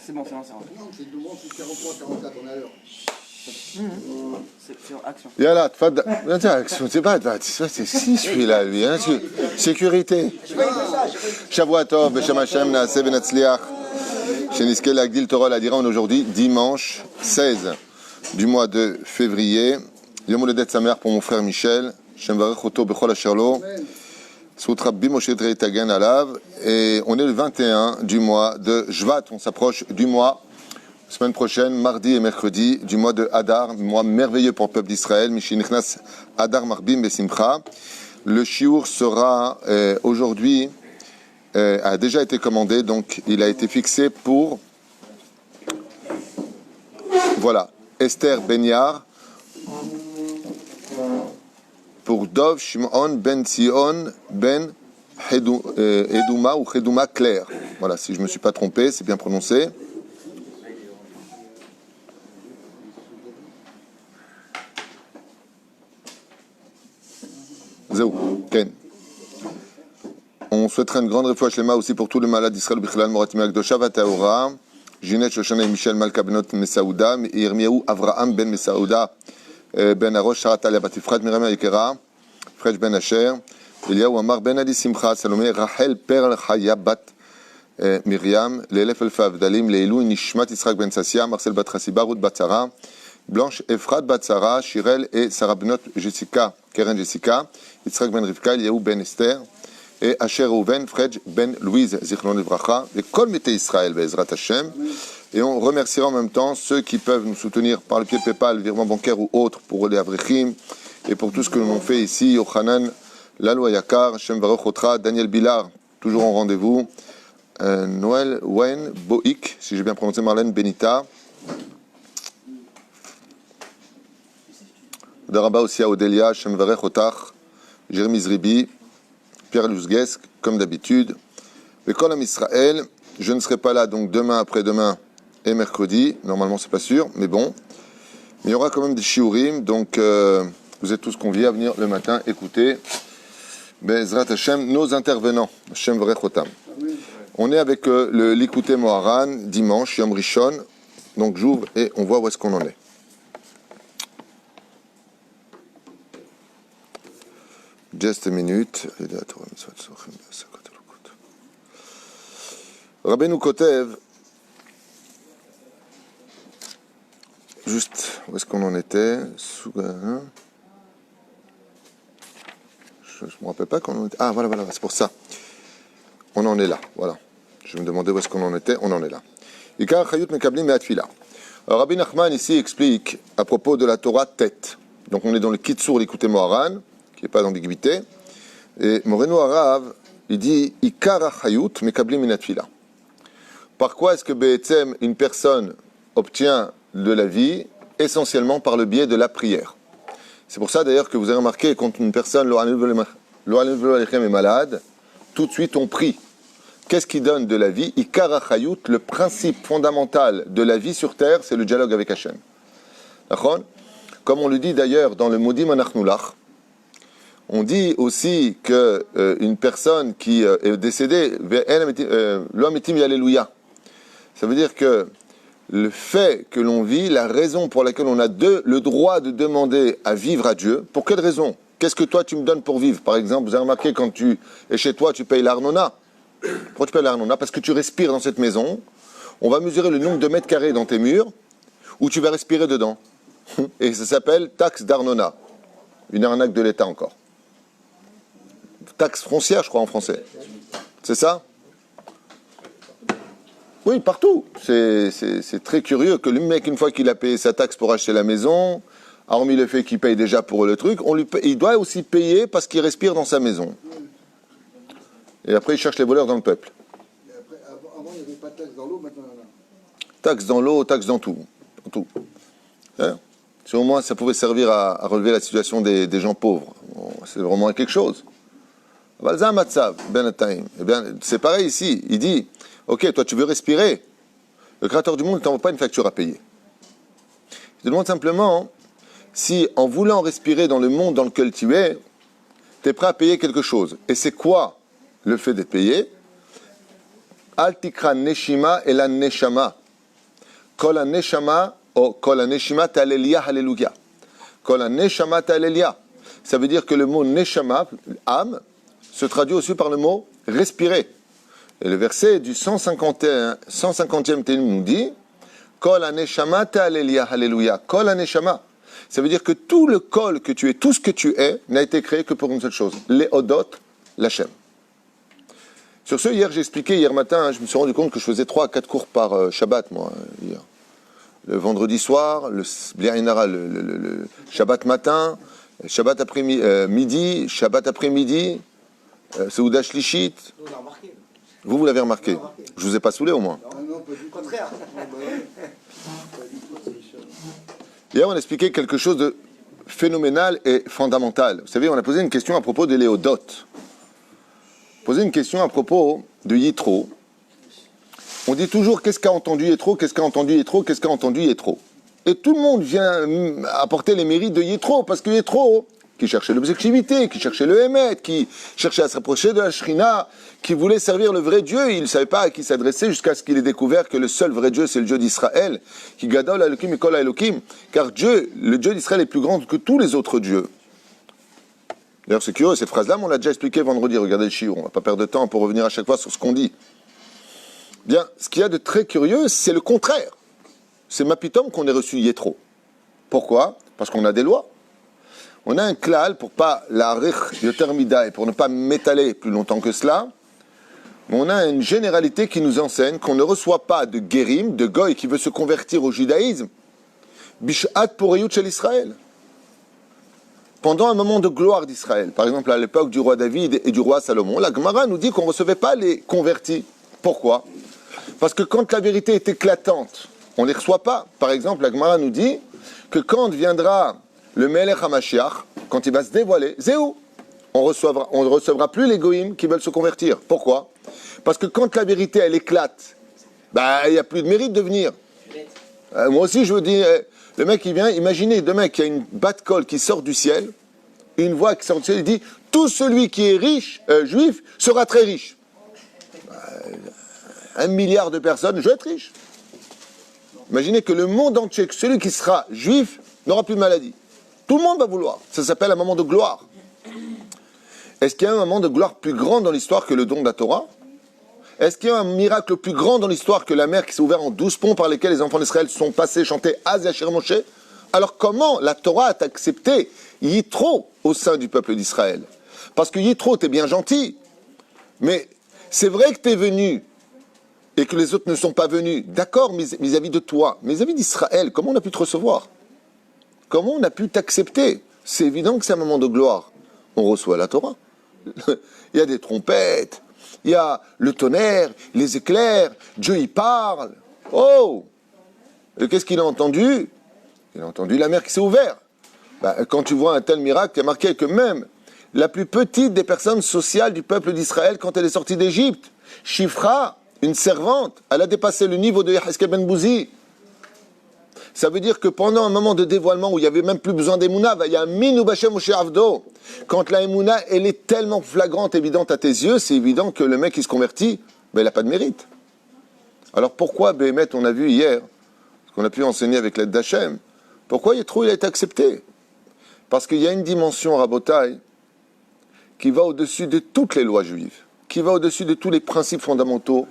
C'est bon, c'est bon. Non, c'est devant, c'est 43, 44, on est à l'heure. C'est action. Yallah, tfadda. Action, c'est pas, c'est si celui-là, lui, hein, sécurité. Shavua Tov, Beshem Hashem, Naaseh Benatzliach. Sheniske Lagdil Torah Ladira, on est aujourd'hui, dimanche 16 du mois de février. Yom Houledet Sameach pour mon frère Michel. Shem Varech Oto Bechol Asher Lo. Sout Rabbi Moshe Drei Tagen Alav. Et on est le 21 du mois de Shvat. On s'approche du mois. Semaine prochaine, mardi et mercredi, du mois de Hadar, mois merveilleux pour le peuple d'Israël. Mishinichnas Hadar Marbim Besimcha. Le shiur sera aujourd'hui, a déjà été commandé, donc il a été fixé pour, voilà, Esther Benyar, pour Dov Shimon Ben Sion Ben Eduma ou Heduma Claire. Voilà, si je ne me suis pas trompé, c'est bien prononcé. On souhaiterait une grande réfouach lema aussi pour tous les malades d'Israël, Bichlal, Moratim Akdosha, Vataora, Ginette Shoshana et Michel Malka Benot Mesaouda, Irmiaou Avraham Ben Mesaouda, Ben Arosh, Sharatal Yabatifrat, Miriam Ayekera, Frej Ben Asher, Eliaou Amar Ben Ali Simcha, Salomé, Rachel Perl Chayabat, Miriam, Lelef Elfav Dalim, Leilou, Nishmat Israq Ben Sassia, Marcel Batrasi, Baroud Batzara, Blanche Efrat Batzara, Shirel et Sarah Benot Jessica, Keren Jessica, Yitzhak Ben Rivka, Eliaou Ben Esther, et Asher Reuven, Frej Ben Louise, Zichron Livracha, et Kol Mete Israël, Be'ezrat Hashem. Et on remerciera en même temps ceux qui peuvent nous soutenir par le pied de PayPal, virement bancaire ou autre, pour les Avrechim, et pour tout ce que nous avons fait ici, Yochanan, Lalo Ayakar, Shem Baruch Otra, Daniel Bilar, toujours en rendez-vous, Noël Wen Boik, si j'ai bien prononcé, Marlène Benita, Daraba aussi à Odelia, Shem Varech Otach, Jérémy Zribi, Pierre Luzguesque, comme d'habitude. Mais quand l'âme Israël, je ne serai pas là donc demain, après-demain et mercredi. Normalement, c'est pas sûr, mais bon. Mais il y aura quand même des shiurim, donc vous êtes tous conviés à venir le matin écouter Be'ezrat Hashem, nos intervenants. Hashem Varech Otam. On est avec le Likutei Moharan, dimanche, Yom Rishon. Donc j'ouvre et on voit où est-ce qu'on en est. Just a minute. Rabbeinu Kotev, juste où est-ce qu'on en était? Je ne me rappelle pas qu'on en était. Ah, voilà, c'est pour ça. On en est là, voilà. Je me demandais où est-ce qu'on en était, on en est là. Ikar Chayut Mekablim Me'atfila. Rabbi Nachman ici explique à propos de la Torah tête. Donc on est dans le Kitsur Likutei Moharan, qui n'est pas d'ambiguïté. Et Moreno Arav, il dit Ikar Chayut Mekablim Me'atfila. Par quoi est-ce que Be'etzem, une personne obtient de la vie essentiellement par le biais de la prière? C'est pour ça d'ailleurs que vous avez remarqué quand une personne est malade, tout de suite on prie. Qu'est-ce qui donne de la vie? Ikar Chayut, le principe fondamental de la vie sur terre, c'est le dialogue avec Hachem. D'accord? Comme on le dit d'ailleurs dans le Modim Anachnulach, on dit aussi qu'une personne qui est décédée, ça veut dire que le fait que l'on vit, la raison pour laquelle on a le droit de demander à vivre à Dieu, pour quelle raison? Qu'est-ce que toi tu me donnes pour vivre? Par exemple, vous avez remarqué quand tu es chez toi, tu payes l'Arnona. Pourquoi tu payes l'Arnona? Parce que tu respires dans cette maison. On va mesurer le nombre de mètres carrés dans tes murs où tu vas respirer dedans. Et ça s'appelle taxe d'Arnona. Une arnaque de l'État encore. Taxe foncière, je crois, en français. C'est ça? Oui, partout. C'est très curieux que le mec, une fois qu'il a payé sa taxe pour acheter la maison, hormis le fait qu'il paye déjà pour le truc, il doit aussi payer parce qu'il respire dans sa maison. Et après, il cherche les voleurs dans le peuple. Et après, avant, il n'y avait pas de taxe dans l'eau, maintenant, il y en a. Taxe dans l'eau, taxe dans tout. Dans tout. Hein? Si au moins ça pouvait servir à relever la situation des gens pauvres. Bon, c'est vraiment quelque chose. Eh bien, c'est pareil ici. Il dit, ok, toi tu veux respirer. Le Créateur du monde ne t'envoie pas une facture à payer. Il te demande simplement si, en voulant respirer dans le monde dans lequel tu es prêt à payer quelque chose. Et c'est quoi le fait d'être payé? Al tikra neshima et la neshama. Kol neshama ou kol neshima ta'alelia hallelujah. Kol neshama ta'alelia. Ça veut dire que le mot neshama, âme, se traduit aussi par le mot respirer. Et le verset du 150e Télim nous dit Kol neshama ta'alelia hallelujah. Kol neshama. Ça veut dire que tout le kol que tu es, tout ce que tu es, n'a été créé que pour une seule chose, les Odot, l'Hachem. Sur ce, hier, j'ai expliqué, hier matin, je me suis rendu compte que je faisais 3 à 4 cours par Shabbat, moi, hier. Le vendredi soir, le Shabbat matin, Shabbat après-midi, Shabbat après-midi, Seouda Shlishit. Vous l'avez remarqué. Je vous ai pas saoulé au moins. Non, pas du tout. Contraire. Hier, on a expliqué quelque chose de phénoménal et fondamental. Vous savez, on a posé une question à propos des Léodotes. Posé une question à propos de Yitro. On dit toujours qu'est-ce qu'a entendu Yitro, qu'est-ce qu'a entendu Yitro, qu'est-ce qu'a entendu Yitro. Et tout le monde vient apporter les mérites de Yitro, parce que Yitro, qui cherchait l'objectivité, qui cherchait le Hémet, qui cherchait à se rapprocher de la Shrina, qui voulait servir le vrai Dieu, il ne savait pas à qui s'adresser jusqu'à ce qu'il ait découvert que le seul vrai Dieu, c'est le Dieu d'Israël, qui gadol Elohim et kol Elohim, car Dieu, le Dieu d'Israël est plus grand que tous les autres dieux. D'ailleurs, c'est curieux, cette phrase-là, on l'a déjà expliqué vendredi, regardez le shiur, on ne va pas perdre de temps pour revenir à chaque fois sur ce qu'on dit. Bien, ce qu'il y a de très curieux, c'est le contraire. C'est Mapitom qu'on ait reçu Yétro. Pourquoi ? Parce qu'on a des lois. On a un klal, pour pas la rich yotermida et pour ne pas m'étaler plus longtemps que cela, on a une généralité qui nous enseigne qu'on ne reçoit pas de guérim, de goy qui veut se convertir au judaïsme, bishat poreyut shel Israël. Pendant un moment de gloire d'Israël, par exemple à l'époque du roi David et du roi Salomon, la Gemara nous dit qu'on ne recevait pas les convertis. Pourquoi ? Parce que quand la vérité est éclatante, on ne les reçoit pas. Par exemple, la Gemara nous dit que quand viendra le Melech HaMashiach, quand il va se dévoiler, Zéou, on ne recevra plus les goïms qui veulent se convertir. Pourquoi ? Parce que quand la vérité, elle éclate, il n'y a plus de mérite de venir. Moi aussi, je veux dire, le mec, il vient, imaginez demain qu'il y a une batte-colle qui sort du ciel, une voix qui sort du ciel, il dit, tout celui qui est riche, juif, sera très riche. 1 milliard de personnes, je vais être riche. Imaginez que le monde entier, que celui qui sera juif, n'aura plus de maladie. Tout le monde va vouloir. Ça s'appelle un moment de gloire. Est-ce qu'il y a un moment de gloire plus grand dans l'histoire que le don de la Torah ? Est-ce qu'il y a un miracle plus grand dans l'histoire que la mer qui s'est ouverte en 12 ponts par lesquels les enfants d'Israël sont passés chanter Az Yashir Moshe ? Alors comment la Torah a accepté Yitro au sein du peuple d'Israël ? Parce que Yitro, t'es bien gentil, mais c'est vrai que t'es venu et que les autres ne sont pas venus. D'accord, vis-à-vis de toi, mais vis-à-vis d'Israël, comment on a pu te recevoir ? Comment on a pu t'accepter ? C'est évident que c'est un moment de gloire. On reçoit la Torah. Il y a des trompettes, il y a le tonnerre, les éclairs, Dieu y parle. Oh ! Et qu'est-ce qu'il a entendu ? Il a entendu la mer qui s'est ouverte. Quand tu vois un tel miracle, il y a marqué que même la plus petite des personnes sociales du peuple d'Israël, quand elle est sortie d'Égypte, Shifra, une servante, elle a dépassé le niveau de Yeheskel ben Bouzi. Ça veut dire que pendant un moment de dévoilement où il n'y avait même plus besoin d'Emouna, il y a Minu Bashem Moshe Avdo. Quand la Emouna, elle est tellement flagrante, évidente à tes yeux, c'est évident que le mec qui se convertit, il n'a pas de mérite. Alors pourquoi, Béhémet, on a vu hier, ce qu'on a pu enseigner avec l'aide d'Hachem, pourquoi Yitro, il a été accepté ? Parce qu'il y a une dimension, Rabotai, qui va au-dessus de toutes les lois juives, qui va au-dessus de tous les principes fondamentaux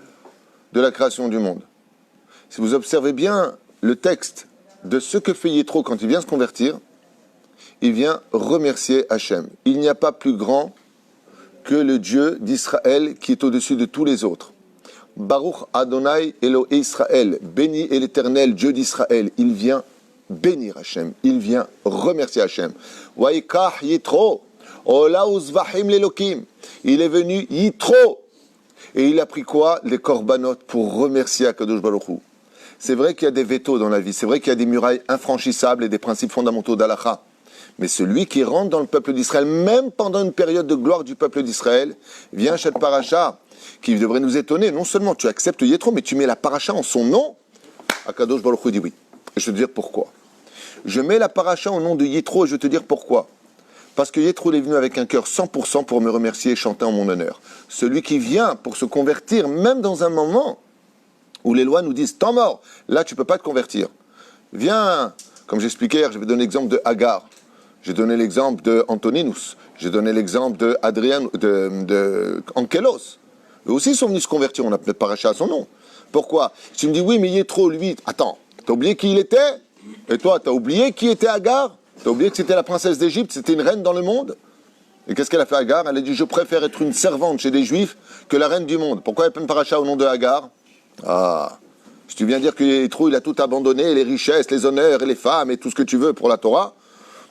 de la création du monde. Si vous observez bien le texte de ce que fait Yitro quand il vient se convertir, il vient remercier Hachem. Il n'y a pas plus grand que le Dieu d'Israël qui est au-dessus de tous les autres. Baruch Adonai Elohé Israël, béni est l'Éternel, Dieu d'Israël. Il vient bénir Hachem, il vient remercier Hachem. Waikach Yitro, Ola Uzvahim l'Elokim. Il est venu Yitro. Et il a pris quoi ? Les korbanot pour remercier Akadosh Baruch Hu. C'est vrai qu'il y a des vétos dans la vie, c'est vrai qu'il y a des murailles infranchissables et des principes fondamentaux d'Halakha. Mais celui qui rentre dans le peuple d'Israël, même pendant une période de gloire du peuple d'Israël, vient cette paracha qui devrait nous étonner. Non seulement tu acceptes Yitro, mais tu mets la paracha en son nom. Akadosh Baruch Hu dit oui. Et je vais te dire pourquoi. Je mets la paracha au nom de Yitro et je vais te dire pourquoi. Parce que Yétro est venu avec un cœur 100% pour me remercier et chanter en mon honneur. Celui qui vient pour se convertir, même dans un moment où les lois nous disent « temps mort », là tu ne peux pas te convertir. Viens, comme j'expliquais hier, je vais donner l'exemple de Agar. J'ai donné l'exemple de Antoninus. J'ai donné l'exemple de Adrien, de Ankelos. Eux aussi sont venus se convertir, on a peut-être paracha à son nom. Pourquoi? Si tu me dis oui, mais Yétro, lui, attends, t'as oublié qui il était? Et toi, t'as oublié qui était Agar? T'as oublié que c'était la princesse d'Égypte, c'était une reine dans le monde? Et qu'est-ce qu'elle a fait Agar? Elle a dit, je préfère être une servante chez des Juifs que la reine du monde. Pourquoi il n'y a pas une paracha au nom de Agar? Ah, si tu viens dire que Yétro, il a tout abandonné, les richesses, les honneurs et les femmes et tout ce que tu veux pour la Torah,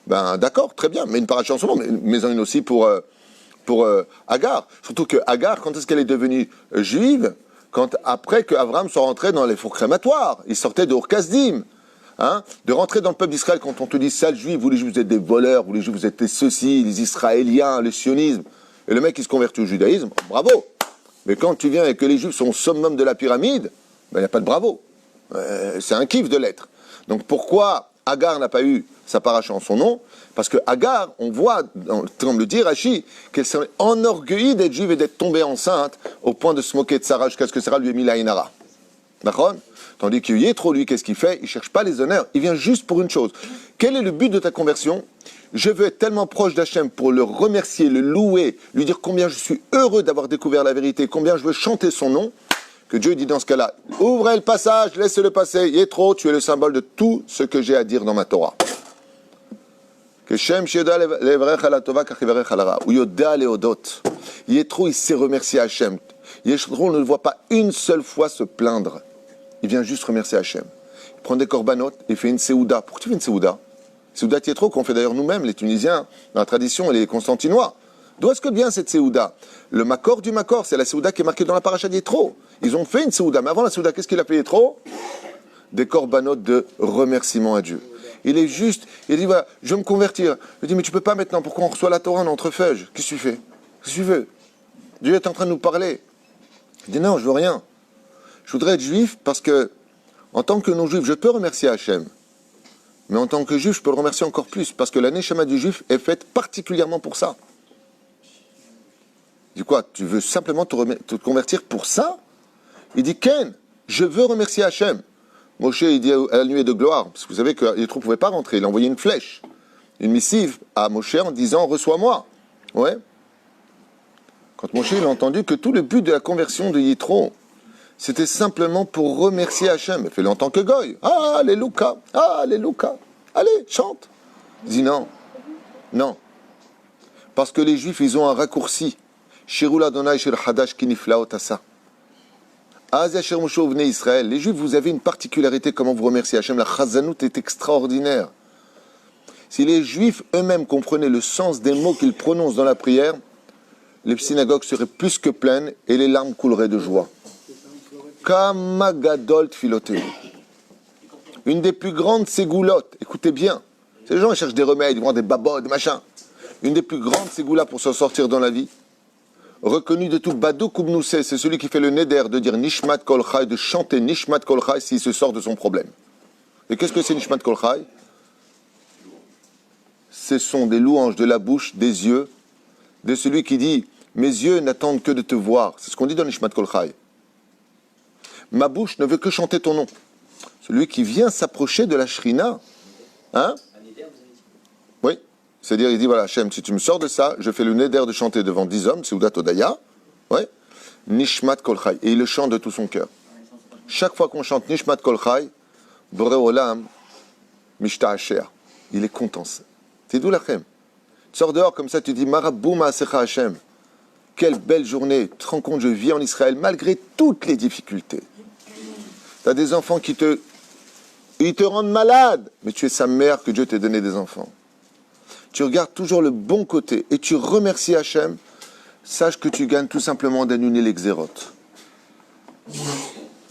ben d'accord, très bien, mais une paracha en son nom, mais en une aussi pour Agar. Surtout que Agar, quand est-ce qu'elle est devenue juive? Après que Abraham soit rentré dans les fours crématoires. Il sortait de Ur-Kasdim. Hein, de rentrer dans le peuple d'Israël quand on te dit sale juif, vous les juifs vous êtes des voleurs, vous les juifs vous êtes des ceci, les Israéliens, le sionisme, et le mec il se convertit au judaïsme, bravo. Mais quand tu viens et que les juifs sont au summum de la pyramide, ben il n'y a pas de bravo. C'est un kiff de l'être. Donc pourquoi Agar n'a pas eu sa paracha en son nom? Parce que Agar, on voit, comme le dit Rashi, qu'elle s'est enorgueillie d'être juive et d'être tombée enceinte au point de se moquer de Sarah jusqu'à ce que Sarah lui ait mis la Inara. D'accord? Tandis que Yétro, lui, qu'est-ce qu'il fait? Il ne cherche pas les honneurs, il vient juste pour une chose. Quel est le but de ta conversion? Je veux être tellement proche d'Hachem pour le remercier, le louer, lui dire combien je suis heureux d'avoir découvert la vérité, combien je veux chanter son nom, que Dieu dit dans ce cas-là, ouvrez le passage, laissez-le passer. Yétro, tu es le symbole de tout ce que j'ai à dire dans ma Torah. Que Shem Sheda levrech ala tova kach levrech ala ra. Ou yoda leodot. Yétro, il sait remercier Hachem. Yétro, on ne le voit pas une seule fois se plaindre. Il vient juste remercier Hachem. Il prend des korbanot et fait une séouda. Pourquoi tu fais une séouda? Séouda Yétro, qu'on fait d'ailleurs nous-mêmes, les Tunisiens, dans la tradition, et les Constantinois. D'où est-ce que vient cette séouda? Le makor du makor, c'est la séouda qui est marquée dans la paracha d'Yétro. Ils ont fait une séouda, mais avant la séouda, qu'est-ce qu'il a fait Yétro? Des korbanot de remerciement à Dieu. Il est juste, il dit voilà, je vais me convertir. Je dis mais tu peux pas maintenant, pourquoi on reçoit la Torah en entrefeuille? Qu'est-ce que tu fais? Qu'est-ce que tu veux? Dieu est en train de nous parler. Il dit non, je veux rien. Je voudrais être juif parce que, en tant que non-juif, je peux remercier Hachem. Mais en tant que juif, je peux le remercier encore plus parce que la neshama du juif est faite particulièrement pour ça. Il dit quoi? Tu veux simplement te convertir pour ça? Il dit Ken, je veux remercier Hachem. Moshe, il dit à la nuée de gloire, parce que vous savez que Yétro ne pouvait pas rentrer, il a envoyé une flèche, une missive à Moshe en disant reçois-moi. Ouais. Quand Moshe il a entendu que tout le but de la conversion de Yétro, c'était simplement pour remercier Hachem. Il fait-le en tant que goy. Ah, alléluia, ah, alléluia. Allez, chante. Il dit non, non. Parce que les Juifs, ils ont un raccourci. Shirul Adonai shir hadash kiniflaot asa. Israël. Les Juifs, vous avez une particularité, comment vous remerciez Hachem. La chazanout est extraordinaire. Si les Juifs eux-mêmes comprenaient le sens des mots qu'ils prononcent dans la prière, les synagogues seraient plus que pleines et les larmes couleraient de joie. Kamagadol tfiloté. Une des plus grandes ségoulottes, écoutez bien, ces gens ils cherchent des remèdes, ils vont des babos, des machins. Une des plus grandes ségoulas pour s'en sortir dans la vie, reconnu de tout Badou Koubnoussé, c'est celui qui fait le neder de dire Nishmat Kol Chai, de chanter Nishmat Kol Chai s'il se sort de son problème. Et qu'est-ce que c'est Nishmat Kol Chai? Ce sont des louanges de la bouche, des yeux, de celui qui dit mes yeux n'attendent que de te voir. C'est ce qu'on dit dans Nishmat Kol Chai. Ma bouche ne veut que chanter ton nom. Celui qui vient s'approcher de la Shrina, hein? Oui. C'est-à-dire, il dit, voilà, Hachem, si tu me sors de ça, je fais le neder de chanter devant 10 hommes, c'est Oudat Odaya, ouais, Nishmat Kol Chai, et il le chante de tout son cœur. Chaque fois qu'on chante Nishmat Kol Chai, Boré Olam, Mishta Asher, il est content. C'est d'où l'Hachem. Tu sors dehors comme ça, tu dis, Marabou Ma'asecha Hachem, quelle belle journée, tu te rends compte, je vis en Israël, malgré toutes les difficultés. Tu as des enfants qui ils te rendent malade, mais tu es sa mère que Dieu t'ait donné des enfants. Tu regardes toujours le bon côté et tu remercies Hachem, sache que tu gagnes tout simplement d'annuler les xérotes.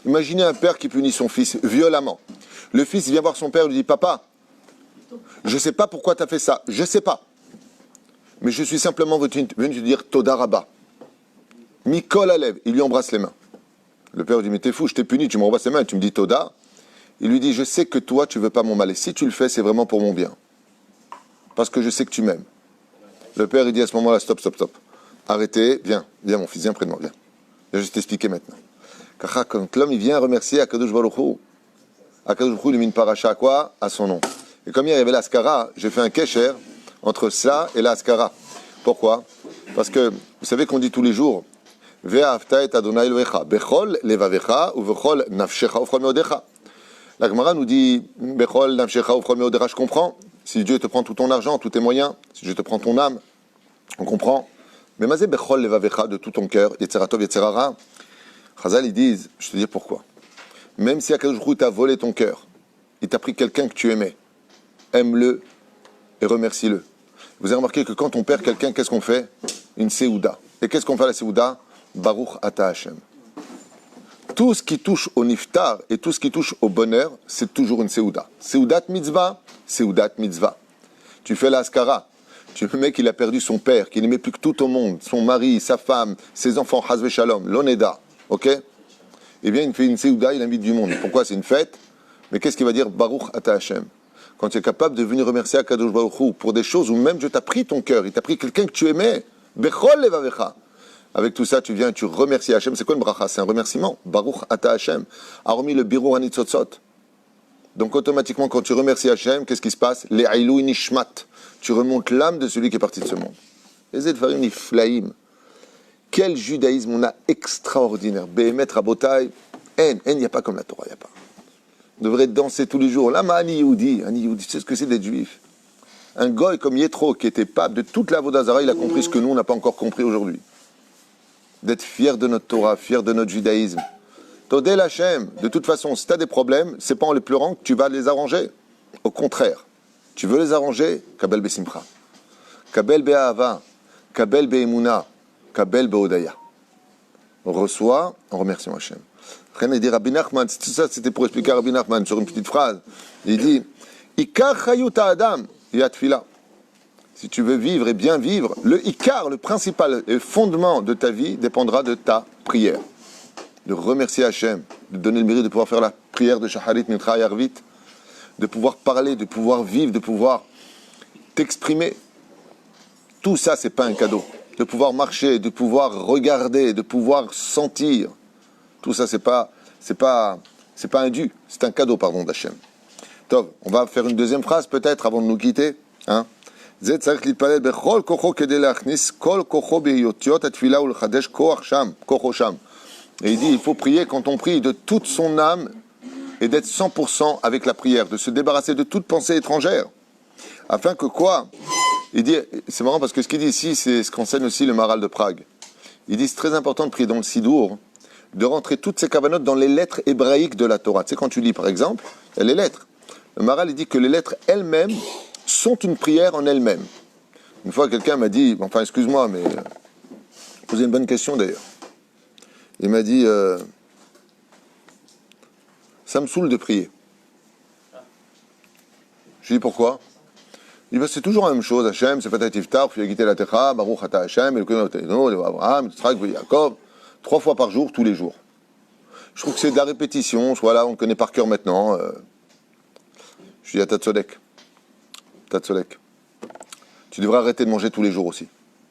Imaginez un père qui punit son fils violemment. Le fils vient voir son père et lui dit « Papa, je ne sais pas pourquoi tu as fait ça, je ne sais pas. Mais je suis simplement venu te dire Toda Rabba. Mikol Alev, il lui embrasse les mains. Le père lui dit « Mais t'es fou, je t'ai puni, tu m'embrasses les mains et tu me dis Toda. » Il lui dit « Je sais que toi, tu ne veux pas mon mal et si tu le fais, c'est vraiment pour mon bien. Parce que je sais que tu m'aimes. Le père, il dit à ce moment-là, stop, stop, stop. Arrêtez, viens mon fils, viens près de moi, viens. Je vais juste t'expliquer maintenant. Car quand l'homme, il vient remercier Akadosh Baruch Hu, Akadosh Baruch Hu, il met une paracha à quoi? À son nom. Et comme il y avait l'Askara, j'ai fait un kesher entre ça et l'Askara. Pourquoi? Parce que, vous savez qu'on dit tous les jours, Ve'afta et Adonai Elohecha, Bechol levavecha, ou Bechol nafshecha, ufchol meodecha. La Gemara nous dit, Bechol nafshecha, ufchol meodecha, je comprends. Si Dieu te prend tout ton argent, tous tes moyens, si Dieu te prend ton âme, on comprend. Mais mazé Bechol levavecha, de tout ton cœur, Yetzeratov, Yetzerara. Chazal, ils disent, je te dis pourquoi. Même si Akadosh Baruch Hu t'a volé ton cœur, il t'a pris quelqu'un que tu aimais, aime-le et remercie-le. Vous avez remarqué que quand on perd quelqu'un, qu'est-ce qu'on fait? Une séouda. Et qu'est-ce qu'on fait à la séouda? Baruch ata Hashem. Tout ce qui touche au niftar et tout ce qui touche au bonheur, c'est toujours une séouda. Séoudat mitzvah, séoudat mitzvah. Tu fais l'askara. Tu le mec, il a perdu son père, qu'il n'aimait plus que tout au monde, son mari, sa femme, ses enfants, hazve shalom, l'oneda. Ok? Eh bien, il fait une séouda, il invite du monde. Pourquoi? C'est une fête. Mais qu'est-ce qu'il va dire? Baruch ata Hashem. Quand tu es capable de venir remercier Akadosh Baruch Hu pour des choses où même Dieu t'a pris ton cœur, il t'a pris quelqu'un que tu aimais. Bechol levavecha. Avec tout ça, tu viens et tu remercies Hachem. C'est quoi une bracha? C'est un remerciement. Baruch ata Hachem. Hormis le birur hanitzotzot. Donc automatiquement, quand tu remercies Hachem, qu'est-ce qui se passe? Les ailou nishmat. Tu remontes l'âme de celui qui est parti de ce monde. Les edvarim niflaim. Quel judaïsme on a extraordinaire. Behemet rabotai. Il n'y a pas comme la Torah, il n'y a pas. On devrait danser tous les jours. Lama ani Yehudi. Ani Yehudi, tu sais ce que c'est d'être juif? Un goy comme Yétro, qui était pape de toute la Vodazara, il a compris ce que nous, on n'a pas encore compris aujourd'hui. D'être fier de notre Torah, fier de notre judaïsme. Todel Hashem, de toute façon, si tu as des problèmes, c'est pas en les pleurant que tu vas les arranger. Au contraire, tu veux les arranger, Kabel Besimcha. Kabel Be'ahava, Kabel Be'emuna, Kabel Be'odaya. On reçoit en remerciant Hashem. Rien à dire Rabbi Nachman, tout ça c'était pour expliquer à Rabbi Nachman sur une petite phrase. Il dit Ikar Chayut Adam, Yat Fila. Si tu veux vivre et bien vivre, le ikar, le principal et fondement de ta vie dépendra de ta prière. De remercier Hachem, de donner le mérite de pouvoir faire la prière de Shacharit Mincha Yarvit, de pouvoir parler, de pouvoir vivre, de pouvoir t'exprimer. Tout ça, c'est pas un cadeau. De pouvoir marcher, de pouvoir regarder, de pouvoir sentir. Tout ça, c'est pas un dû, c'est un cadeau, pardon, d'Hachem. Tov, on va faire une deuxième phrase peut-être avant de nous quitter. Hein? Et il dit, il faut prier quand on prie de toute son âme et d'être 100% avec la prière, de se débarrasser de toute pensée étrangère. Afin que quoi? Il dit, c'est marrant parce que ce qu'il dit ici, c'est ce qu'enseigne aussi le Maharal de Prague. Il dit, c'est très important de prier dans le Sidour, de rentrer toutes ces kavanotes dans les lettres hébraïques de la Torah. Tu sais, quand tu lis par exemple, il y a les lettres. Le Maharal, il dit que les lettres elles-mêmes sont une prière en elles-mêmes. Une fois, quelqu'un m'a dit, enfin, excuse-moi, mais posez une bonne question d'ailleurs. Il m'a dit, ça me saoule de prier. Je lui ai dit, pourquoi? Il dit, c'est toujours la même chose. Hachem, c'est Fatah Tiftar, Fiagité la Techa, Baruch Ata Hachem, Elokeinu Avotenu, Abraham, Yitzhak, Yaakov, 3 fois par jour, tous les jours. Je trouve que c'est de la répétition, voilà, on le connaît par cœur maintenant. Je lui ai dit, Tatzodek. Tu devrais arrêter de manger tous les jours aussi.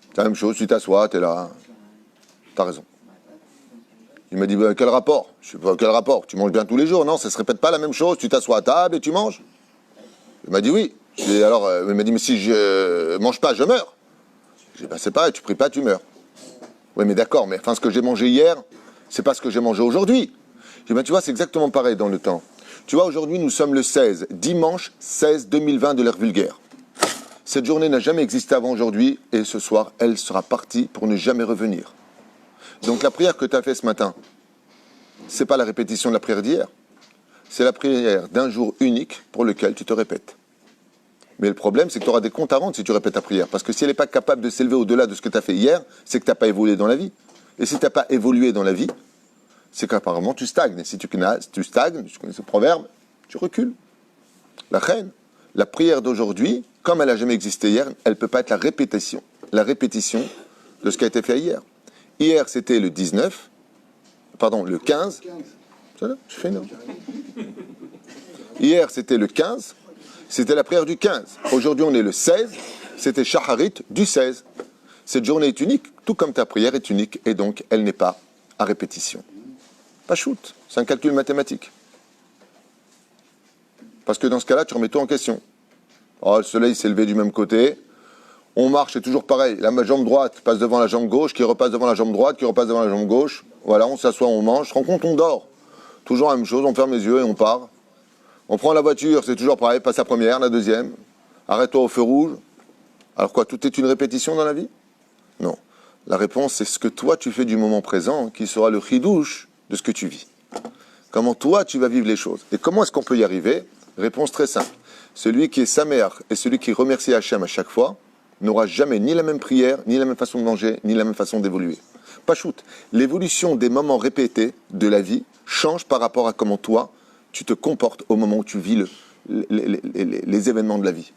C'est la même chose, tu t'assois, tu es là. T'as raison. Il m'a dit, bah, quel rapport? Je sais pas, quel rapport? Tu manges bien tous les jours? Non, ça se répète pas la même chose, tu t'assois à table et tu manges. Il m'a dit oui. Alors, il m'a dit, mais si je mange pas, je meurs. J'ai dit, bah, c'est pareil, tu pries pas, tu meurs. Oui, mais d'accord, mais enfin, ce que j'ai mangé hier, c'est pas ce que j'ai mangé aujourd'hui. J'ai dit, bah, tu vois, c'est exactement pareil dans le temps. Tu vois, aujourd'hui, nous sommes le 16, dimanche 16 2020 de l'ère vulgaire. Cette journée n'a jamais existé avant aujourd'hui, et ce soir, elle sera partie pour ne jamais revenir. Donc la prière que tu as faite ce matin, c'est pas la répétition de la prière d'hier, c'est la prière d'un jour unique pour lequel tu te répètes. Mais le problème, c'est que tu auras des comptes à rendre si tu répètes ta prière. Parce que si elle n'est pas capable de s'élever au-delà de ce que tu as fait hier, c'est que tu n'as pas évolué dans la vie. Et si tu n'as pas évolué dans la vie, c'est qu'apparemment tu stagnes. Et si tu stagnes, tu connais ce proverbe, tu recules. La reine, la prière d'aujourd'hui, comme elle n'a jamais existé hier, elle ne peut pas être la répétition de ce qui a été fait hier. Hier, c'était le 19, pardon, le 15. Ça, je fais non. Hier, c'était le 15. C'était la prière du 15. Aujourd'hui, on est le 16. C'était Shacharit du 16. Cette journée est unique, tout comme ta prière est unique, et donc elle n'est pas à répétition. Pas shoot, c'est un calcul mathématique. Parce que dans ce cas-là, tu remets tout en question. Oh, le soleil s'est levé du même côté. On marche, c'est toujours pareil. La jambe droite passe devant la jambe gauche, qui repasse devant la jambe droite, qui repasse devant la jambe gauche. Voilà, on s'assoit, on mange. Je rends compte, on dort. Toujours la même chose, on ferme les yeux et on part. On prend la voiture, c'est toujours pareil. Passe la première, la deuxième. Arrête-toi au feu rouge. Alors quoi, tout est une répétition dans la vie? Non. La réponse, c'est ce que toi, tu fais du moment présent qui sera le chidouche de ce que tu vis. Comment toi, tu vas vivre les choses. Et comment est-ce qu'on peut y arriver? Réponse très simple. Celui qui est sa mère et celui qui remercie Hachem à chaque fois n'aura jamais ni la même prière, ni la même façon de manger, ni la même façon d'évoluer. Pas shoot. L'évolution des moments répétés de la vie change par rapport à comment toi, tu te comportes au moment où tu vis les événements de la vie.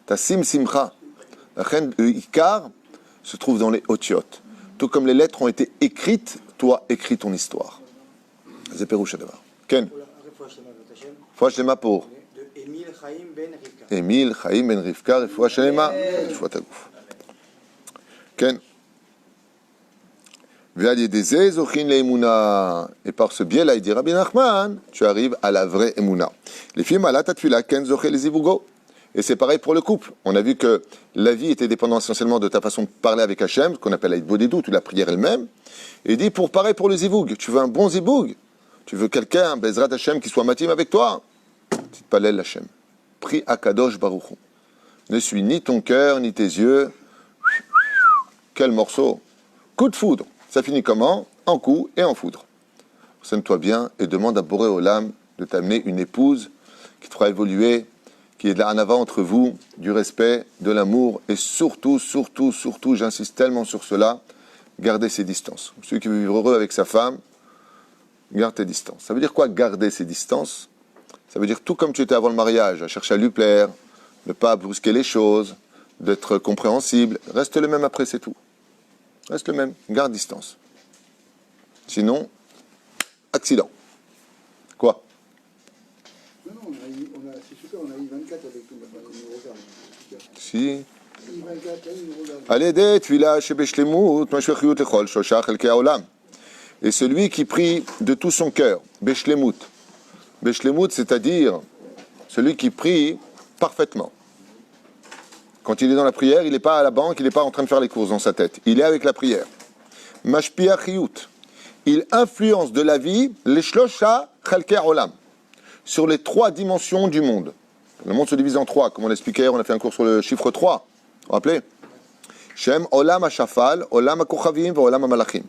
Ta simcha, la reine Ikar, se trouve dans les Otiot. Tout comme les lettres ont été écrites, toi, écris ton histoire. C'est Pérouche d'abord. Ken. Fois Shlema pour Émile Chaim Ben Rivka. Émile Chaim Ben Rivka, fois Shlema. Fois ta gouf. Ken. Et par ce biais-là, il dit Rabbi Nachman, tu arrives à la vraie Emouna. Les filles malades, tu la Ken Zoché les Ivugo. Et c'est pareil pour le couple. On a vu que la vie était dépendante essentiellement de ta façon de parler avec Hachem, ce qu'on appelle la Bodedut, ou la prière elle-même. Et il dit pareil pour le Zivoug. Tu veux un bon Zivoug? Tu veux quelqu'un, Bezrat Hachem, qui soit matim avec toi? Petite palel Hachem. Prie Akadosh Baruch Hu. Ne suis ni ton cœur, ni tes yeux. Quel morceau. Coup de foudre. Ça finit comment? En coup et en foudre. Renseigne-toi bien et demande à Boré Olam de t'amener une épouse qui te fera évoluer, qui est de la hanava entre vous, du respect, de l'amour, et surtout, j'insiste tellement sur cela, gardez ses distances. Celui qui veut vivre heureux avec sa femme, garde tes distances. Ça veut dire quoi, garder ses distances? Ça veut dire tout comme tu étais avant le mariage, à chercher à lui plaire, ne pas brusquer les choses, d'être compréhensible, reste le même après, c'est tout. Reste le même, garde distance. Sinon, accident. Quoi? Non, c'est super, on a eu 24 avec tout, maintenant, il nous regarde. Si. I24, là, il nous regarde. Allez, tefila shebeshlemut, mashvechiyut lechol, shosha chelkei haolam. Et celui qui prie de tout son cœur, beshlemut. Beshlemut, c'est-à-dire celui qui prie parfaitement. Quand il est dans la prière, il n'est pas à la banque, il n'est pas en train de faire les courses dans sa tête. Il est avec la prière. Mashpia chiyut. Il influence de la vie les shlosha chelkei haolam. Sur les trois dimensions du monde. Le monde se divise en trois, comme on l'expliquait hier, on a fait un cours sur le chiffre 3. Vous vous rappelez? Shem Olam HaShafal, Olam HaKochavim, Olam HaMalachim.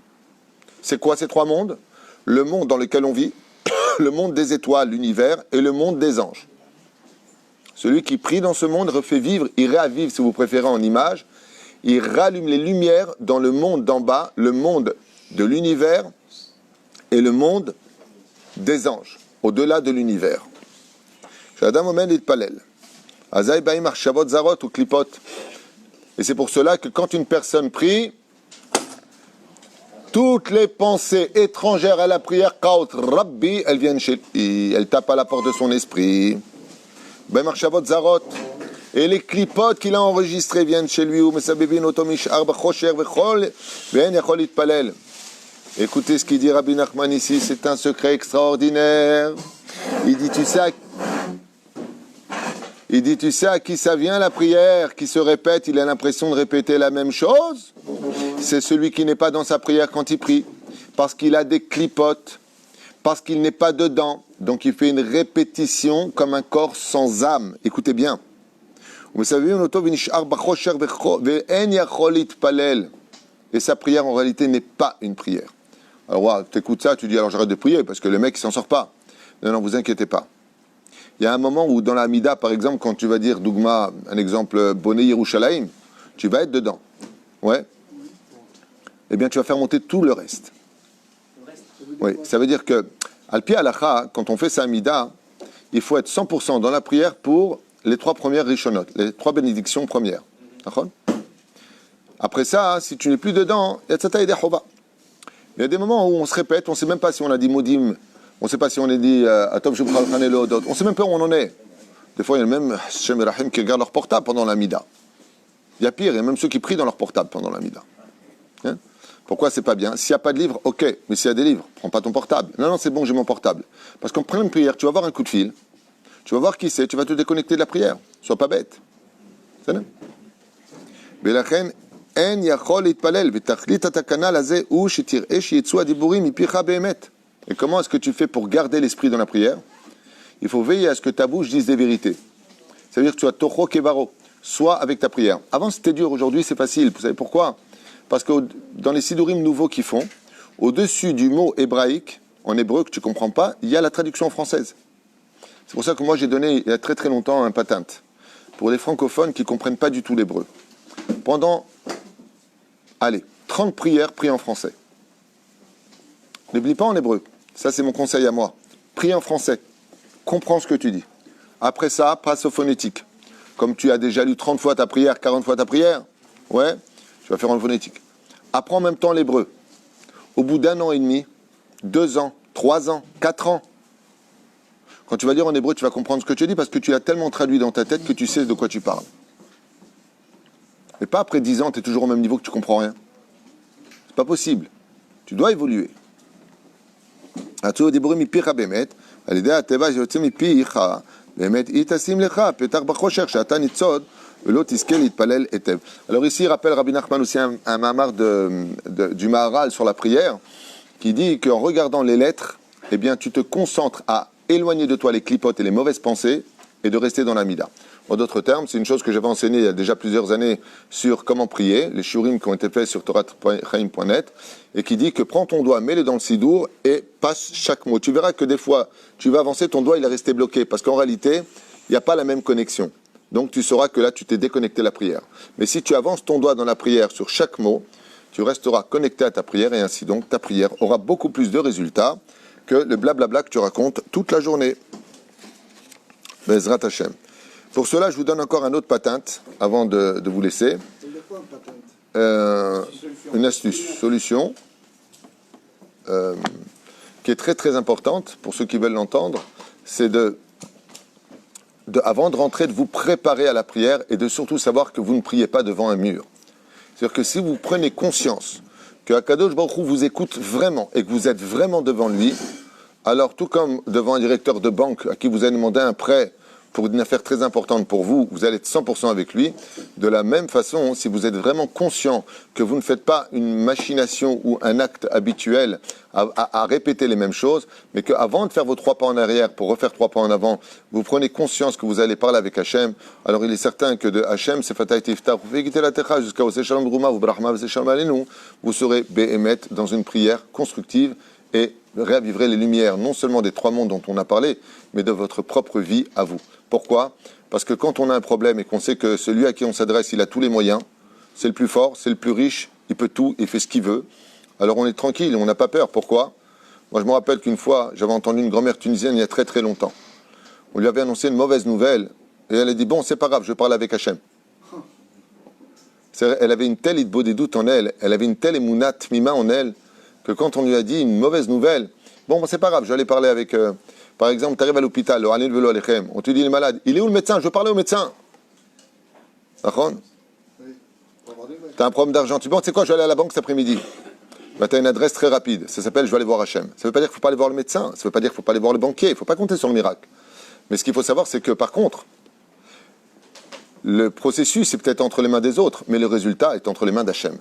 C'est quoi ces trois mondes? Le monde dans lequel on vit, le monde des étoiles, l'univers, et le monde des anges. Celui qui prie dans ce monde refait vivre, il réavive, si vous préférez en image, il rallume les lumières dans le monde d'en bas, le monde de l'univers et le monde des anges, au-delà de l'univers. Shadam Omen et Palel. Azaï Baïm Arshavot Zarot ou Klipot. Et c'est pour cela que quand une personne prie, toutes les pensées étrangères à la prière, Kaut Rabbi, elles viennent chez lui, elles tapent à la porte de son esprit. Baïm Arshavot Zarot. Et les clipotes qu'il a enregistrés viennent chez lui. Écoutez ce qu'il dit Rabbi Nachman ici, c'est un secret extraordinaire. Il dit, tu sais à qui ça vient la prière, qui se répète, il a l'impression de répéter la même chose. C'est celui qui n'est pas dans sa prière quand il prie, parce qu'il a des clipotes, parce qu'il n'est pas dedans. Donc il fait une répétition comme un corps sans âme. Écoutez bien. Et sa prière en réalité n'est pas une prière. Alors tu écoutes ça, tu dis alors j'arrête de prier parce que le mec il s'en sort pas. Non, vous inquiétez pas. Il y a un moment où dans la Amida, par exemple, quand tu vas dire Dougma, un exemple, Bonnet Yerushalayim, tu vas être dedans. Ouais. Eh bien, tu vas faire monter tout le reste. Oui, ça veut dire que, Al-Pi Alacha, quand on fait sa Amida, il faut être 100% dans la prière pour les trois premières Rishonot, les trois bénédictions premières. Après ça, si tu n'es plus dedans, il y a des moments où on se répète, on ne sait même pas si on a dit Modim, on ne sait pas si on a dit Atov Shubchal Khanelo, on ne sait même pas où on en est. Des fois, il y a même Shem et Rahim qui regardent leur portable pendant la Mida. Il y a pire, il y a même ceux qui prient dans leur portable pendant la Mida. Hein? Pourquoi c'est pas bien? S'il n'y a pas de livre, ok, mais s'il y a des livres, prends pas ton portable. Non, c'est bon, j'ai mon portable. Parce qu'en prenant une prière, tu vas voir un coup de fil, tu vas voir qui c'est, tu vas te déconnecter de la prière. Sois pas bête. C'est ça? ולכן אין יכול להתפלל, ותכלית התקנה לזה הוא שתראה שיצאו הדיבורים מפיך באמת. Et comment est-ce que tu fais pour garder l'esprit dans la prière? Il faut veiller à ce que ta bouche dise des vérités. Ça veut dire que tu as tocho kevaro, soit avec ta prière. Avant c'était dur, aujourd'hui c'est facile. Vous savez pourquoi? Parce que dans les sidurim nouveaux qu'ils font, au-dessus du mot hébraïque, en hébreu que tu ne comprends pas, il y a la traduction française. C'est pour ça que moi j'ai donné il y a très très longtemps un patent pour les francophones qui ne comprennent pas du tout l'hébreu. Pendant, 30 prières, prie en français. N'oublie pas en hébreu. Ça, c'est mon conseil à moi. Prie en français. Comprends ce que tu dis. Après ça, passe au phonétique. Comme tu as déjà lu 30 fois ta prière, 40 fois ta prière, ouais, tu vas faire en phonétique. Apprends en même temps l'hébreu. Au bout d'1 an et demi, 2 ans, 3 ans, 4 ans, quand tu vas lire en hébreu, tu vas comprendre ce que tu dis parce que tu l'as tellement traduit dans ta tête que tu sais de quoi tu parles. Et pas après 10 ans, tu es toujours au même niveau que tu comprends rien. C'est pas possible. Tu dois évoluer. Alors ici, il rappelle Rabbi Nachman aussi un mamar du Maharal sur la prière, qui dit qu'en regardant les lettres, eh bien, tu te concentres à éloigner de toi les clipotes et les mauvaises pensées et de rester dans la mida. En d'autres termes, c'est une chose que j'avais enseignée il y a déjà plusieurs années sur comment prier, les shurim qui ont été faits sur toratchaim.net, et qui dit que prends ton doigt, mets-le dans le sidour et passe chaque mot. Tu verras que des fois, tu vas avancer, ton doigt il est resté bloqué, parce qu'en réalité, il n'y a pas la même connexion. Donc tu sauras que là, tu t'es déconnecté de la prière. Mais si tu avances ton doigt dans la prière sur chaque mot, tu resteras connecté à ta prière, et ainsi donc ta prière aura beaucoup plus de résultats que le blablabla que tu racontes toute la journée. Bezrat Hashem. Pour cela, je vous donne encore un autre patent avant de vous laisser. Une astuce, solution, qui est très très importante pour ceux qui veulent l'entendre, c'est avant de rentrer, de vous préparer à la prière et de surtout savoir que vous ne priez pas devant un mur. C'est-à-dire que si vous prenez conscience que Akadosh Baruch Hu vous écoute vraiment et que vous êtes vraiment devant lui, alors tout comme devant un directeur de banque à qui vous avez demandé un prêt pour une affaire très importante pour vous, vous allez être 100% avec lui. De la même façon, si vous êtes vraiment conscient que vous ne faites pas une machination ou un acte habituel à répéter les mêmes choses, mais qu'avant de faire vos 3 pas en arrière pour refaire 3 pas en avant, vous prenez conscience que vous allez parler avec Hachem, alors il est certain que de Hachem, c'est Fatah Tiftar, jusqu'à Oseh Shalom Drouma, ou Brahma, Oseh Shalom Aleinu, vous serez Behemet dans une prière constructive et réavivrez les lumières, non seulement des 3 mondes dont on a parlé, mais de votre propre vie à vous. Pourquoi? Parce que quand on a un problème et qu'on sait que celui à qui on s'adresse, il a tous les moyens, c'est le plus fort, c'est le plus riche, il peut tout, il fait ce qu'il veut, alors on est tranquille, on n'a pas peur. Pourquoi? Moi je me rappelle qu'une fois, j'avais entendu une grand-mère tunisienne il y a très très longtemps. On lui avait annoncé une mauvaise nouvelle, et elle a dit, bon, c'est pas grave, je parle avec Hachem. Elle avait une telle idbo des doutes en elle, elle avait une telle émounat mima en elle, que quand on lui a dit une mauvaise nouvelle, bon, c'est pas grave, je vais aller parler avec... par exemple, tu arrives à l'hôpital, on te dit il est malade. Il est où le médecin? Je veux parler au médecin. D'accord? Tu as un problème d'argent. Tu dis, bon, tu sais quoi, je vais aller à la banque cet après-midi. Tu as une adresse très rapide. Ça s'appelle je vais aller voir Hachem. Ça ne veut pas dire qu'il ne faut pas aller voir le médecin. Ça ne veut pas dire qu'il ne faut pas aller voir le banquier. Il ne faut pas compter sur le miracle. Mais ce qu'il faut savoir, c'est que par contre, le processus est peut-être entre les mains des autres, mais le résultat est entre les mains d'Hachem.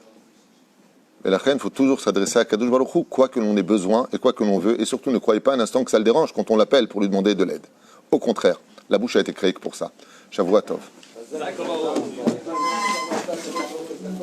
Et la reine, il faut toujours s'adresser à Kadosh Baruch Hu, quoi que l'on ait besoin et quoi que l'on veut. Et surtout, ne croyez pas un instant que ça le dérange quand on l'appelle pour lui demander de l'aide. Au contraire, la bouche a été créée que pour ça. Shavuot Tov.